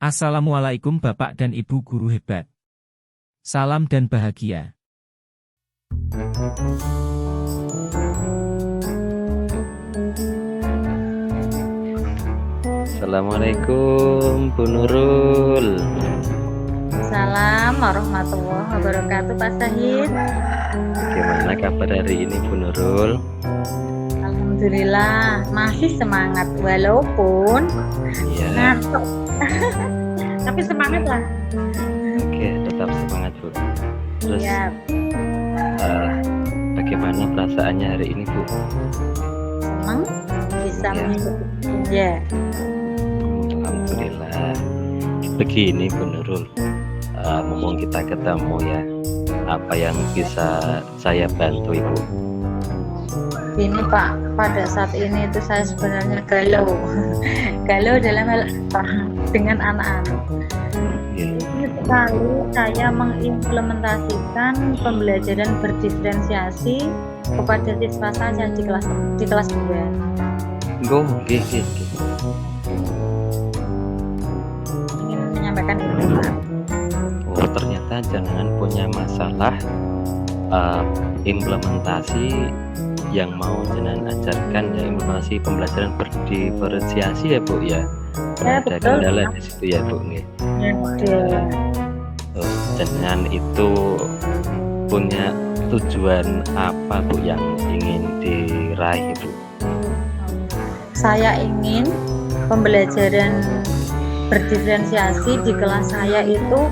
Assalamualaikum Bapak dan Ibu guru hebat. Salam dan bahagia. Assalamualaikum Bu Nurul. Salam warahmatullahi wabarakatuh Pak Sahid. Bagaimana kabar hari ini Bu Nurul? Alhamdulillah masih semangat walaupun ngantuk. Tapi semangat lah. Oke, tetap semangat Bu. Terus Ya. Bagaimana perasaannya hari ini Bu? Senang bisa mengikuti ya. Alhamdulillah. Begini Bu Nurul, mumpung kita ketemu ya, apa yang bisa saya bantu Ibu? Ini Pak, pada saat ini itu saya sebenarnya galau. Galau dalam hal dengan anak-anak. Ini sekali saya mengimplementasikan pembelajaran berdiferensiasi kepada siswa saya di kelas 2. Oke. Ingin menyampaikan itu Pak. Oh, ternyata jangan punya masalah implementasi yang mau jenengan ajarkan ya, implementasi pembelajaran berdiferensiasi ya Bu ya. Ya, Ada betul. kendala di situ ya Bu nih. Jenengan itu punya tujuan apa Bu yang ingin diraih Bu? Saya ingin pembelajaran berdiferensiasi di kelas saya itu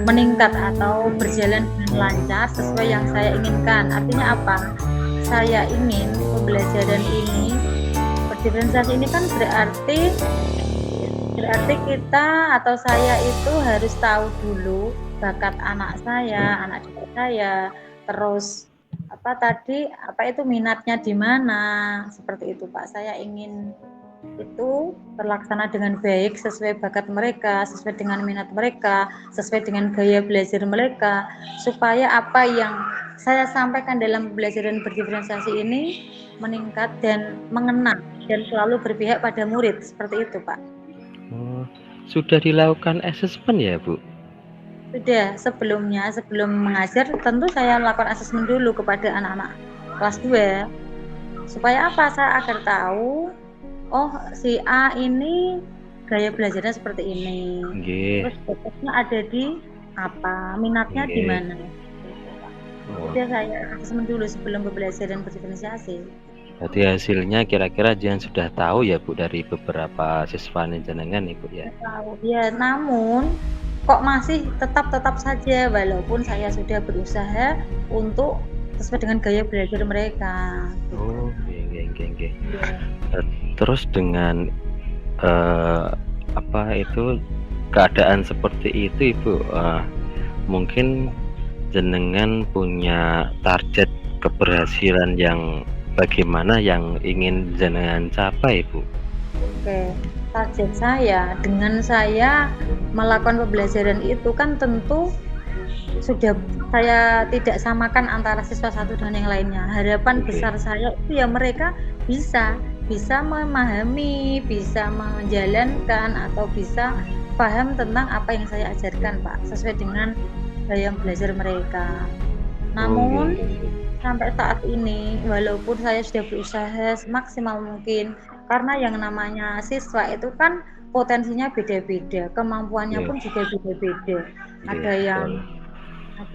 meningkat atau berjalan dengan lancar sesuai yang saya inginkan. Artinya apa? Saya ingin pembelajaran ini berdiferensiasi ini kan berarti kita atau saya itu harus tahu dulu bakat anak saya, anak didik saya, terus apa itu minatnya di mana, seperti itu Pak. Saya ingin itu terlaksana dengan baik sesuai bakat mereka, sesuai dengan minat mereka, sesuai dengan gaya belajar mereka, supaya apa yang saya sampaikan dalam pembelajaran berdiferensiasi ini meningkat dan mengena dan selalu berpihak pada murid, seperti itu Pak. Sudah dilakukan asesmen ya Bu? Sudah, sebelum mengajar tentu saya melakukan asesmen dulu kepada anak-anak kelas 2 supaya apa? Saya agar tahu si A ini gaya belajarnya seperti ini. Terus bakatnya ada di apa? Minatnya di mana? Sudah saya asesmen dulu sebelum pembelajaran berdiferensiasi. Berarti hasilnya kira-kira jangan sudah tahu ya Bu dari beberapa siswa jenengan Ibu ya? Tahu ya, namun kok masih tetap saja walaupun saya sudah berusaha untuk sesuai dengan gaya belajar mereka. Oh, oke. Terus dengan keadaan seperti itu Ibu, mungkin jenengan punya target keberhasilan yang bagaimana yang ingin jenengan capai Bu? Oke, target saya dengan saya melakukan pembelajaran itu kan tentu sudah saya tidak samakan antara siswa satu dan yang lainnya. Harapan besar saya itu ya mereka bisa memahami, bisa menjalankan atau bisa paham tentang apa yang saya ajarkan Pak, sesuai dengan gaya belajar mereka. Namun sampai saat ini walaupun saya sudah berusaha semaksimal mungkin, karena yang namanya siswa itu kan potensinya beda-beda, kemampuannya pun juga beda-beda. Ada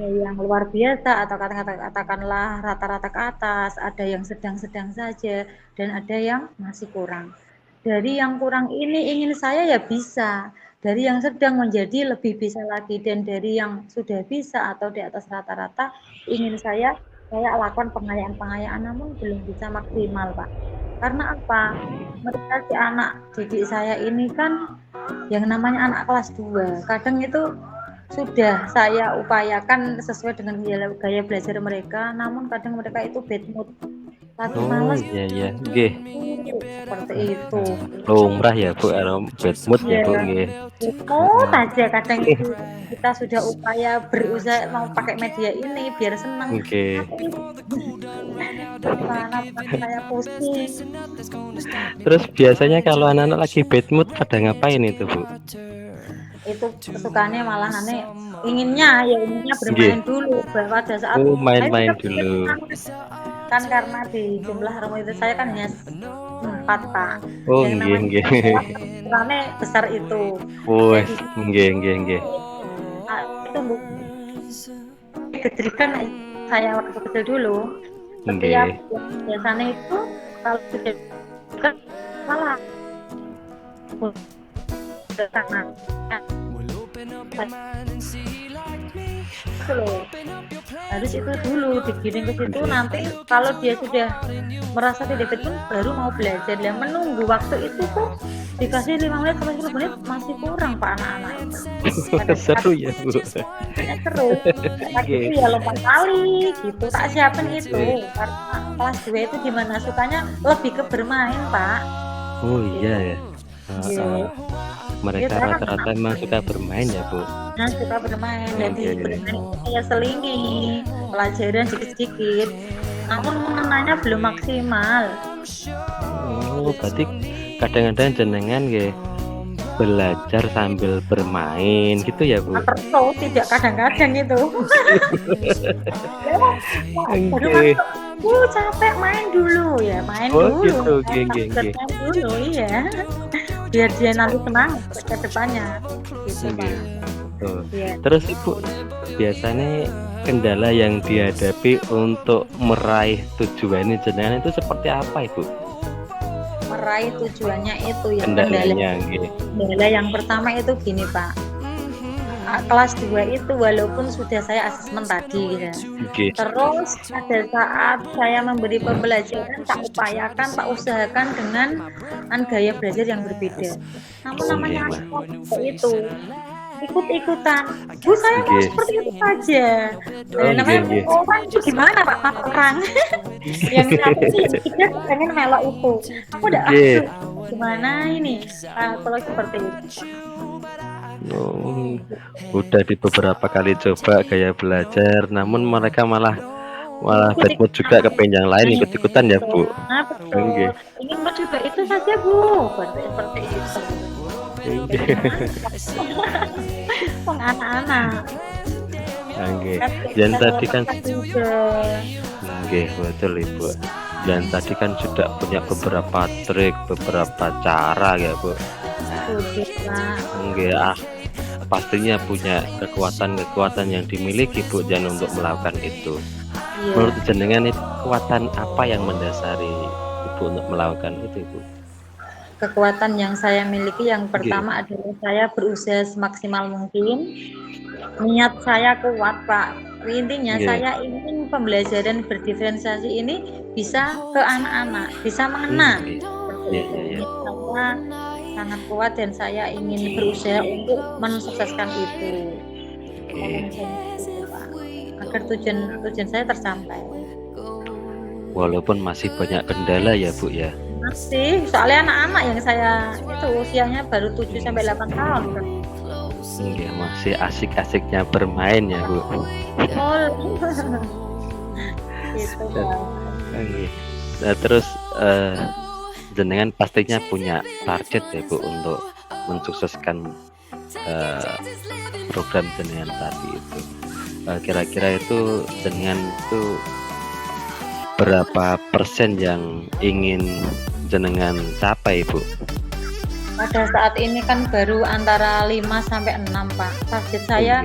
yang luar biasa atau katakanlah rata-rata ke atas, ada yang sedang-sedang saja, dan ada yang masih kurang. Dari yang kurang ini ingin saya ya bisa, dari yang sedang menjadi lebih bisa lagi, dan dari yang sudah bisa atau di atas rata-rata ingin saya lakukan pengayaan namun belum bisa maksimal Pak. Karena apa? Mereka si anak didik saya ini kan yang namanya anak kelas 2, kadang itu sudah saya upayakan sesuai dengan gaya belajar mereka, namun kadang mereka itu bad mood, lagi malas. Iya. Seperti itu. Lumrah ya Bu, bad mood ya Bu nggih. Aja kadang itu kita sudah berusaha mau pakai media ini biar senang. Saya pusing. Terus biasanya kalau anak-anak lagi bad mood pada ngapain itu Bu? itu kesukaannya malah aneh inginnya bermain Nggih. dulu pada saat Oh, ayo main-main kita dulu. kan karena di jumlah rumah itu saya kan hanya 4 Pak. Oh, Yang nggih namanya nggih. ukurannya besar itu. Wes, Jadi nggih nggih nggih. itu gedrikan saya waktu kecil dulu. Setiap Nggih. biasanya itu kalau sudah kan malah ke sana. Itu loh. Harus itu dulu digiring ke situ, nanti kalau dia sudah merasa tidak fit pun baru mau belajar. Dan menunggu waktu itu tuh dikasih 5 menit sampai 10 menit masih kurang Pak anak-anak itu. Seru ya, Bu. Seru. Itu ya lompat kali gitu. Tak siapin itu karena kelas 2 itu gimana sukanya lebih ke bermain Pak. Oh iya ya. Mereka Gitu. rata-rata memang suka bermain ya, Bu. Nah, suka bermain dan Oke. bermain kayak selingi, pelajaran sedikit-sedikit. Namun mengenanya belum maksimal. Oh, berarti kadang-kadang jenengan nggih belajar sambil bermain gitu ya, Bu? Atau tidak kadang-kadang itu. Baru Oke. masuk, capek main dulu ya, main Oh, dulu. gitu. Nggih nggih nggih. Main dulu iya. Biar dia nanti senang ke depannya. Gitu, Nggih. Pak. Tuh. Iya. Terus Ibu biasanya kendala yang dihadapi untuk meraih tujuan ini jenengan itu seperti apa, Ibu? Meraih tujuannya itu ya Kendalanya nggih. kendala yang pertama itu gini Pak. Kelas 2 itu walaupun sudah saya asesmen tadi gitu. Nggih. Terus pada saat saya memberi pembelajaran tak upayakan, tak usahakan dengan gaya belajar yang berbeda. Namun namanya itu ikut-ikutan. Bu saya mau seperti itu saja. Namanya orang itu gimana Pak orang? Yang satu sih dia pengen melok itu. Aku udah gimana ini kalau seperti itu. Udah di beberapa kali coba gaya belajar, namun mereka malah bad mood juga ke penjang lain ikut-ikutan ya, Bu. Nah, betul. Ingin mencoba itu saja, Bu. Seperti itu. Anak-anak. Oke. Dan tadi kan betul Ibu. Dan tadi kan sudah punya beberapa trik, beberapa cara ya, Bu. Pastinya punya kekuatan yang dimiliki Bu Jan untuk melakukan itu. Menurut jenengan itu kekuatan apa yang mendasari Ibu untuk melakukan itu, Ibu? Kekuatan yang saya miliki yang pertama adalah saya berusaha semaksimal mungkin. Niat saya kuat Pak. Intinya saya ingin pembelajaran berdiferensiasi ini bisa ke anak-anak, bisa mengena. Saya sangat kuat dan saya ingin berusaha untuk mensukseskan itu. Agar tujuan saya tercapai. Walaupun masih banyak kendala ya Bu ya. Masih, soalnya anak-anak yang saya itu usianya baru 7 sampai 8 tahun kan. Iya, masih asik-asiknya bermain ya Bu. Gitu, nah terus jenengan pastinya punya target ya Bu untuk mensukseskan program jenengan tadi itu. Kira-kira itu jenengan itu berapa persen yang ingin jenengan capai Bu? Pada saat ini kan baru antara 5 sampai 6 Pak. Target saya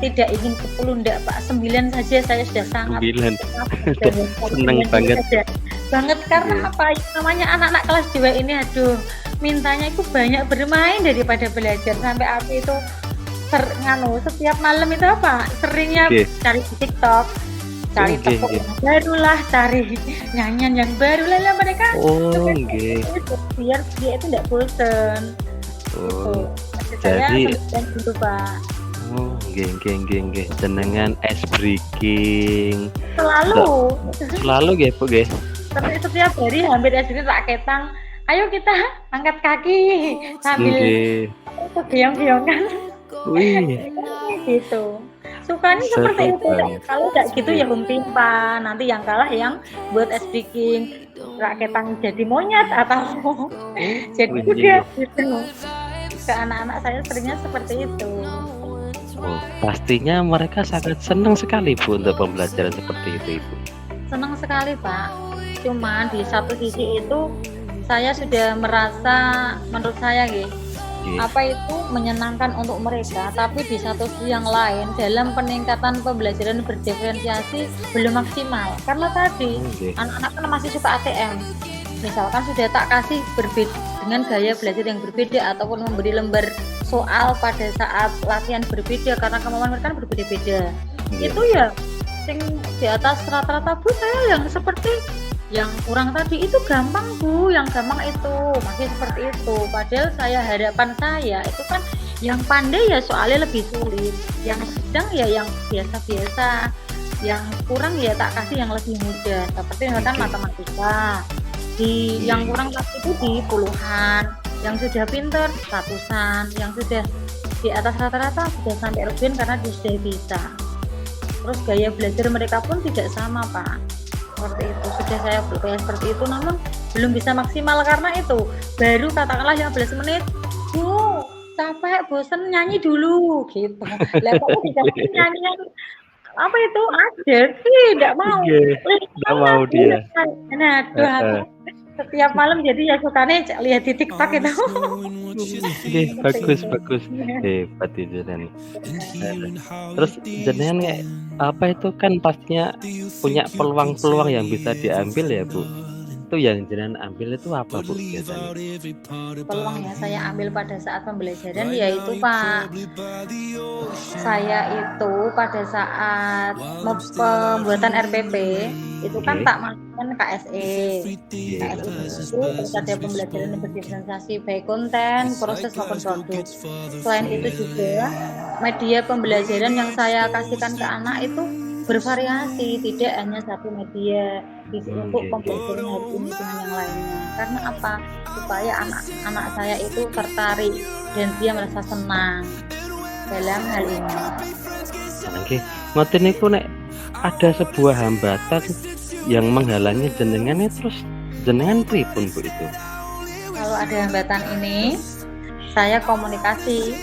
tidak ingin 10 enggak Pak, 9 saja saya sudah sangat 9. Seneng banget. Banget karena apa? Namanya anak-anak kelas 2 ini aduh, mintanya itu banyak bermain daripada belajar sampai aku itu setiap malam itu apa? Seringnya cari di TikTok. Cari topik yang baru lah, cari nyanyian yang baru lah mereka. Biar dia itu tidak bosan. Jadi gitu Pak. Nggih. Jenengan ice breaking. Selalu nggih Bu nggih. Setiap hari hampir SD tak ketang. Ayo kita angkat kaki sambil biang-biangan. Wih. Gitu. Sukanya seperti itu. Kalau enggak gitu ya umpimpah. Nanti yang kalah yang buat ice breaking. Raketan jadi monyet atau jadi kuda gitu. ke anak-anak saya seringnya seperti itu. Oh, pastinya mereka sangat senang sekali Bu untuk pembelajaran seperti itu Ibu. Senang sekali Pak. Cuman di satu sisi itu saya sudah merasa menurut saya Nggih. apa itu menyenangkan untuk mereka, tapi di satu sisi yang lain dalam peningkatan pembelajaran berdiferensiasi belum maksimal. Karena tadi Nggih. anak-anak kan masih suka ATM. Misalkan sudah tak kasih berbeda dengan gaya belajar yang berbeda ataupun memberi lembar soal pada saat latihan berbeda karena kemampuan mereka kan berbeda-beda. Nggih. Itu ya sing di atas rata-rata Bu, saya yang seperti yang kurang tadi itu gampang Bu, yang gampang itu masih seperti itu. Padahal harapan saya itu kan yang pandai ya soalnya lebih sulit, yang sedang ya yang biasa-biasa, yang kurang ya tak kasih yang lebih mudah. Seperti misalkan Oke. matematika, yang kurang tadi itu di puluhan, yang sudah pinter ratusan, yang sudah di atas rata-rata sudah sampai rutin karena dia sudah bisa. Terus gaya belajar mereka pun tidak sama Pak, seperti itu. Sudah saya berupaya seperti itu, namun belum bisa maksimal karena itu baru katakanlah 15 menit Bu, capek, bosen, nyanyi dulu gitu. Lah kok dikasih nyanyian apa itu ada tidak mau. Nggak mau dia. Nah, setiap malam jadi ya sukanya lihat di TikTok itu. Bagus. Hebat itu dan terus jenengan kayak apa itu kan pastinya punya peluang-peluang yang bisa diambil ya Bu. Itu yang jenengan ambil itu apa Bu biasanya? Peluang yang saya ambil pada saat pembelajaran yaitu Pak, saya itu pada saat pembuatan RPP itu kan tak masukkan KSE. KSE itu terus ada pembelajaran berdiferensiasi baik konten, proses maupun produk. Selain itu juga media pembelajaran yang saya kasihkan ke anak itu bervariasi, tidak hanya satu media untuk pembelajaran hari ini dengan yang lainnya. Karena apa? Supaya anak-anak saya itu tertarik dan dia merasa senang dalam hal ini. Oke, ngoten niku nek ada sebuah hambatan yang menghalangi jenengan terus jenengan pripun Bu itu? Kalau ada hambatan ini, saya komunikasi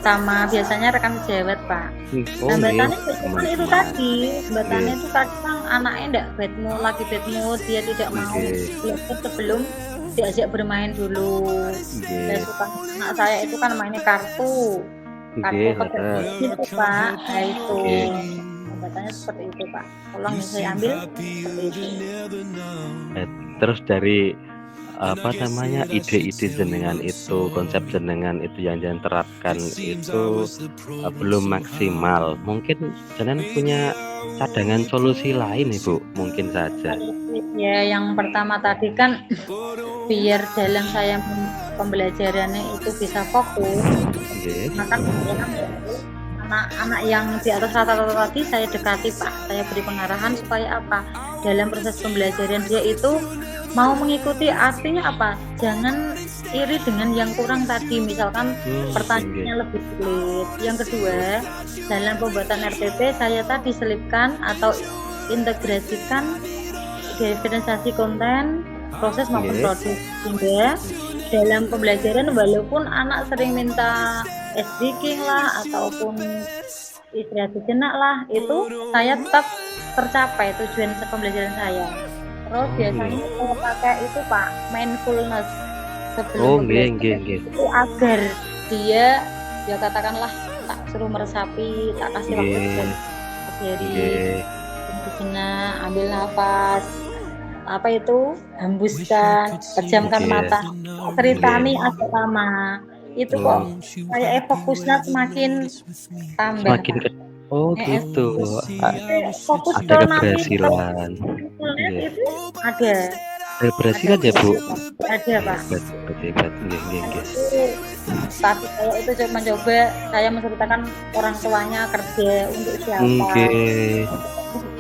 sama biasanya rekan sejawat Pak. Hambatannya itu tadi, hambatannya itu kadang anaknya bad mood, dia tidak mau belajar sebelum diajak bermain dulu. Dan suka anak saya itu kan mainnya kartu pekerjaan itu Pak. Nah itu hambatannya seperti itu Pak. Tolong yang saya ambil seperti itu. Terus dari ide-ide jenengan itu, konsep jenengan itu yang jangan terapkan itu belum maksimal. Mungkin jenengan punya cadangan solusi lain Ibu, mungkin saja. Ya, yang pertama tadi kan biar dalam saya pembelajarannya itu bisa fokus. Maka anak-anak yang di atas rata-rata tadi saya dekati Pak, saya beri pengarahan supaya apa? Dalam proses pembelajaran dia itu mau mengikuti, artinya apa? Jangan iri dengan yang kurang tadi, misalkan pertanyaannya lebih sulit. Yang kedua, dalam pembuatan RPP saya tadi selipkan atau integrasikan diferensiasi konten, proses maupun produk, sehingga dalam pembelajaran walaupun anak sering minta speaking lah ataupun istirahat sejenak lah, itu saya tetap tercapai tujuan pembelajaran saya. Terus biasanya saya pakai itu Pak, mindfulness sebelum belajar itu agar dia ya katakanlah tak suruh meresapi, tak kasih waktu berdiri, sejenak, ambil nafas, apa itu hembuskan, pejamkan mata, ceritani agak lama, itu kok kayak fokusnya semakin tambah. Gitu. Fokus ada keberhasilan. Itu ada. Keberhasilan ya Bu? Ada Pak. Hebat. Tapi saya itu mencoba, saya menceritakan orang tuanya kerja untuk siapa.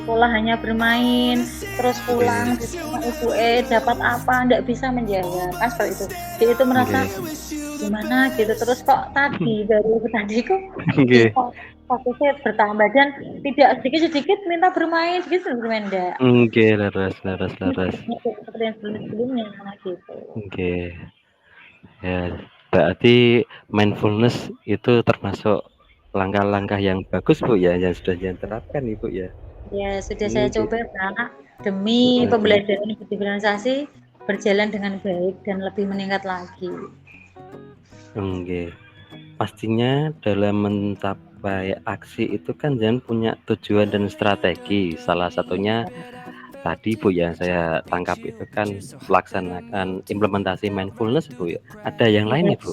Sekolah hanya bermain, terus pulang di rumah ibu dapat apa, enggak bisa menjawab kan seperti itu. Dia itu merasa gimana gitu, terus kok baru tadi kok fokusnya bertambah dan tidak sedikit minta bermain, sedikit bermain enggak. Laras. Seperti yang sebelumnya gitu. Ya, Berarti mindfulness itu termasuk langkah-langkah yang bagus Bu ya, yang sudah diterapkan Ibu ya? Ya, sudah saya Nggih. coba Pak, demi Heeh. pembelajaran berdifferensiasi berjalan dengan baik dan lebih meningkat lagi. Nggih. Pastinya dalam mencapai aksi itu kan jangan punya tujuan dan strategi. Salah satunya tadi Bu ya, saya tangkap itu kan melaksanakan implementasi mindfulness Bu ya. Ada yang lain Ya, Ibu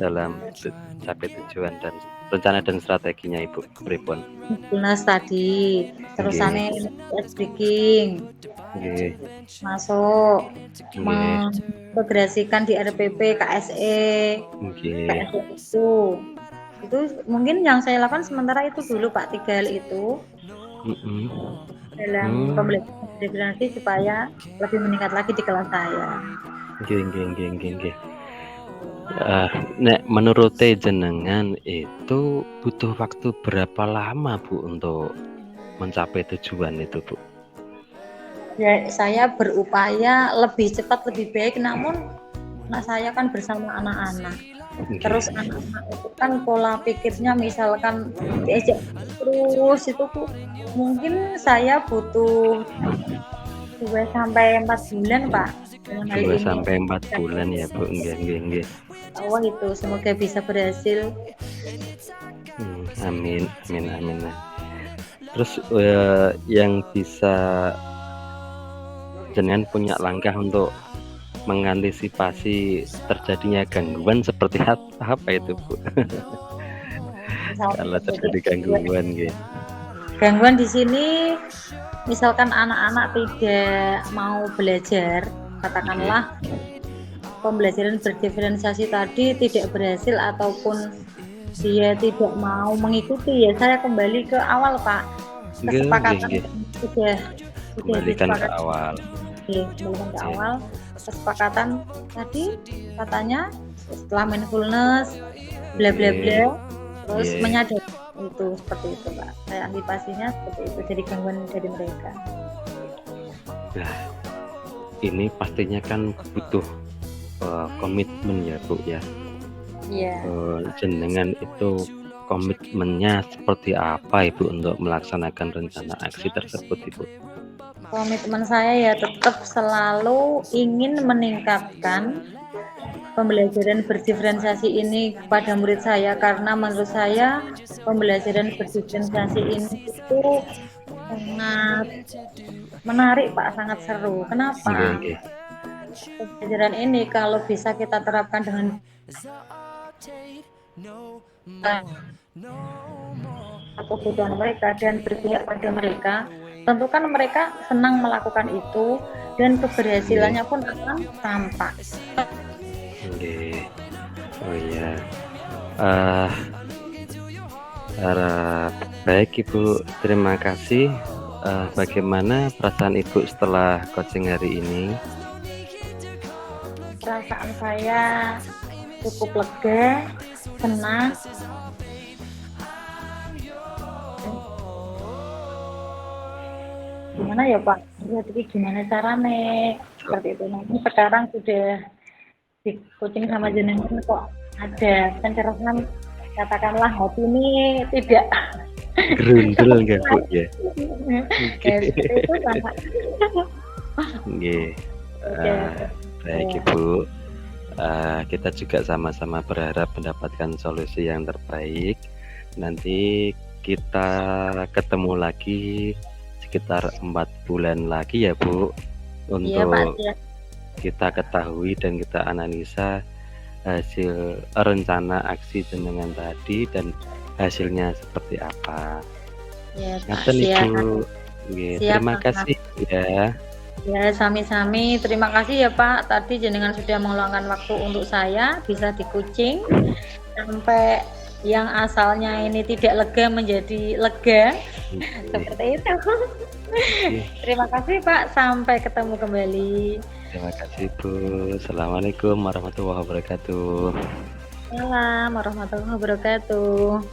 dalam mencapai tujuan dan rencana dan strateginya Ibu pripun? mindfulness tadi, terusane Nggih, speaking, nggih, masuk, nggih, mengintegrasikan di RPP, KSE, nggih. itu mungkin yang saya lakukan sementara itu dulu Pak, 3 hal itu Mhm. dalam pembelajaran berdifferensiasi supaya lebih meningkat lagi di kelas saya. Nggih. Nek menurut jenengan itu butuh waktu berapa lama Bu untuk mencapai tujuan itu Bu? Ya, saya berupaya lebih cepat lebih baik, namun anak saya kan bersama anak-anak. Terus Nggih. anak-anak itu kan pola pikirnya misalkan diajak terus itu mungkin saya butuh 2 sampai 4 bulan Pak dengan hal 2 ini. sampai 4 bulan ya Bu. Nggih. Allah itu semoga bisa berhasil. Amin. Terus yang bisa jenengan punya langkah untuk mengantisipasi terjadinya gangguan seperti apa itu Bu? Kalau terjadi gangguan gitu. Gangguan di sini misalkan anak-anak tidak mau belajar, katakanlah pembelajaran berdifferensiasi tadi tidak berhasil ataupun dia tidak mau mengikuti, ya saya kembali ke awal Pak. Kesepakatan sudah kembalikan ke awal. Kembalikan ke awal. Kesepakatan tadi katanya setelah mindfulness bla bla bla terus menyadari itu seperti itu Pak. Saya antisipasinya seperti itu, jadi gangguan dari mereka. Nah, ini pastinya kan butuh komitmen ya Bu ya. Iya. Jenengan itu komitmennya seperti apa Ibu untuk melaksanakan rencana aksi tersebut Ibu? Komitmen saya ya tetap selalu ingin meningkatkan pembelajaran berdifferensiasi ini kepada murid saya, karena menurut saya pembelajaran berdifferensiasi ini itu sangat menarik Pak, sangat seru. Kenapa? Pembelajaran ini kalau bisa kita terapkan dengan kebutuhan mereka dan berpihak pada mereka, tentu kan mereka senang melakukan itu dan keberhasilannya pun akan tampak. Oh iya. Baik Ibu, terima kasih. Bagaimana perasaan Ibu setelah coaching hari ini? Perasaan saya cukup lega, senang. Gimana ya Pak? Jadi gimana caranya? Seperti itu. Nah, sekarang sudah di coaching sama jenengan kok ada pencerahan, katakanlah hati ini tidak gerundel enggak Bu ya? Baik Ibu. Kita juga sama-sama berharap mendapatkan solusi yang terbaik. Nanti kita ketemu lagi sekitar 4 bulan lagi ya Bu, untuk kita ketahui dan kita analisa hasil rencana aksi jenengan tadi dan hasilnya seperti apa. Ibu. Terima kasih ya. Ya, sami-sami. Terima kasih ya Pak. Tadi jenengan sudah meluangkan waktu untuk saya bisa di coaching sampai yang asalnya ini tidak lega menjadi lega. Seperti itu. Terima kasih Pak. Sampai ketemu kembali. Terima kasih Bu. Assalamualaikum warahmatullahi wabarakatuh. Waalaikumsalam warahmatullahi wabarakatuh.